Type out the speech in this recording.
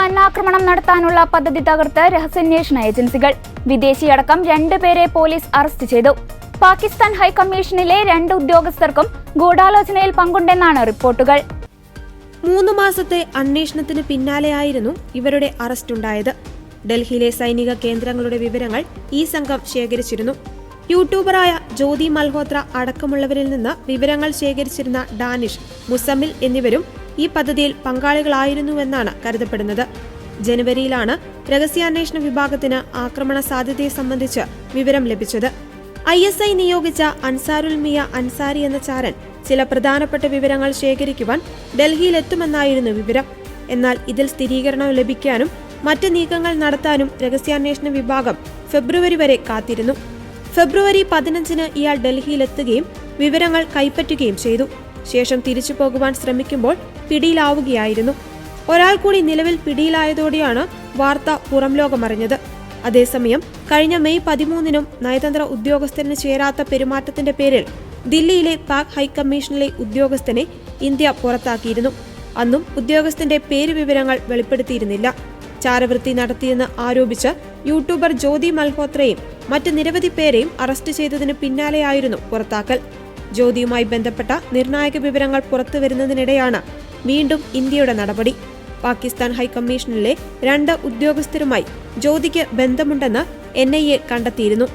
വനാക്രമണം നടത്താനുള്ള പദ്ധതി തകർത്ത് രഹസ്യാന്വേഷണ ഏജൻസികൾ. വിദേശിയടക്കം 2 പേരെ പോലീസ് അറസ്റ്റ് ചെയ്തു. പാകിസ്ഥാൻ ഹൈക്കമ്മീഷനിലെ 2 ഉദ്യോഗസ്ഥർക്കും ഗൂഢാലോചനയിൽ പങ്കുണ്ടെന്നാണ് റിപ്പോർട്ടുകൾ. 3 മാസത്തെ അന്വേഷണത്തിന് പിന്നാലെയായിരുന്നു ഇവരുടെ അറസ്റ്റുണ്ടായത്. ഡൽഹിയിലെ സൈനിക കേന്ദ്രങ്ങളുടെ വിവരങ്ങൾ ഈ സംഘം ശേഖരിച്ചിരുന്നു. യൂട്യൂബറായ ജ്യോതി മൽഹോത്ര അടക്കമുള്ളവരിൽ നിന്ന് വിവരങ്ങൾ ശേഖരിച്ചിരുന്ന ഡാനിഷ്, മുസമ്മിൽ എന്നിവരും ഈ പദ്ധതിയിൽ പങ്കാളികളായിരുന്നുവെന്നാണ് കരുതപ്പെടുന്നത്. ജനുവരിയിലാണ് രഹസ്യാന്വേഷണ വിഭാഗത്തിന് ആക്രമണ സാധ്യതയെ സംബന്ധിച്ച് വിവരം ലഭിച്ചത്. ISI നിയോഗിച്ച അൻസാറുൽ മിയ അൻസാരി എന്ന ചാരൻ ചില പ്രധാനപ്പെട്ട വിവരങ്ങൾ ശേഖരിക്കുവാൻ ഡൽഹിയിലെത്തുമെന്നായിരുന്നു വിവരം. എന്നാൽ ഇതിൽ സ്ഥിരീകരണം ലഭിക്കാനും മറ്റ് നീക്കങ്ങൾ നടത്താനും രഹസ്യാന്വേഷണ വിഭാഗം ഫെബ്രുവരി വരെ കാത്തിരുന്നു. ഫെബ്രുവരി 15-ന് ഇയാൾ ഡൽഹിയിലെത്തുകയും വിവരങ്ങൾ കൈപ്പറ്റുകയും ചെയ്തു. ശേഷം തിരിച്ചു പോകുവാൻ ശ്രമിക്കുമ്പോൾ പിടിയിലാവുകയായിരുന്നു. ഒരാൾ കൂടി നിലവിൽ പിടിയിലായതോടെയാണ് വാർത്ത പുറം ലോകമറിഞ്ഞത്. അതേസമയം കഴിഞ്ഞ മെയ് 13-നും നയതന്ത്ര ഉദ്യോഗസ്ഥന് ചേരാത്ത പെരുമാറ്റത്തിന്റെ പേരിൽ ദില്ലിയിലെ പാക് ഹൈക്കമ്മീഷനിലെ ഉദ്യോഗസ്ഥനെ ഇന്ത്യ പുറത്താക്കിയിരുന്നു. അന്നും ഉദ്യോഗസ്ഥന്റെ പേരുവിവരങ്ങൾ വെളിപ്പെടുത്തിയിരുന്നില്ല. ചാരവൃത്തി നടത്തിയെന്ന് ആരോപിച്ച് യൂട്യൂബർ ജ്യോതി മൽഹോത്രയും മറ്റ് നിരവധി പേരെയും അറസ്റ്റ് ചെയ്തതിന് പിന്നാലെയായിരുന്നു പുറത്താക്കൽ. ജ്യോതിയുമായി ബന്ധപ്പെട്ട നിർണായക വിവരങ്ങൾ പുറത്തുവരുന്നതിനിടെയാണ് വീണ്ടും ഇന്ത്യയുടെ നടപടി. പാകിസ്ഥാൻ ഹൈക്കമ്മീഷനിലെ 2 ഉദ്യോഗസ്ഥരുമായി ജ്യോതിക്ക് ബന്ധമുണ്ടെന്ന് NIA കണ്ടെത്തിയിരുന്നു.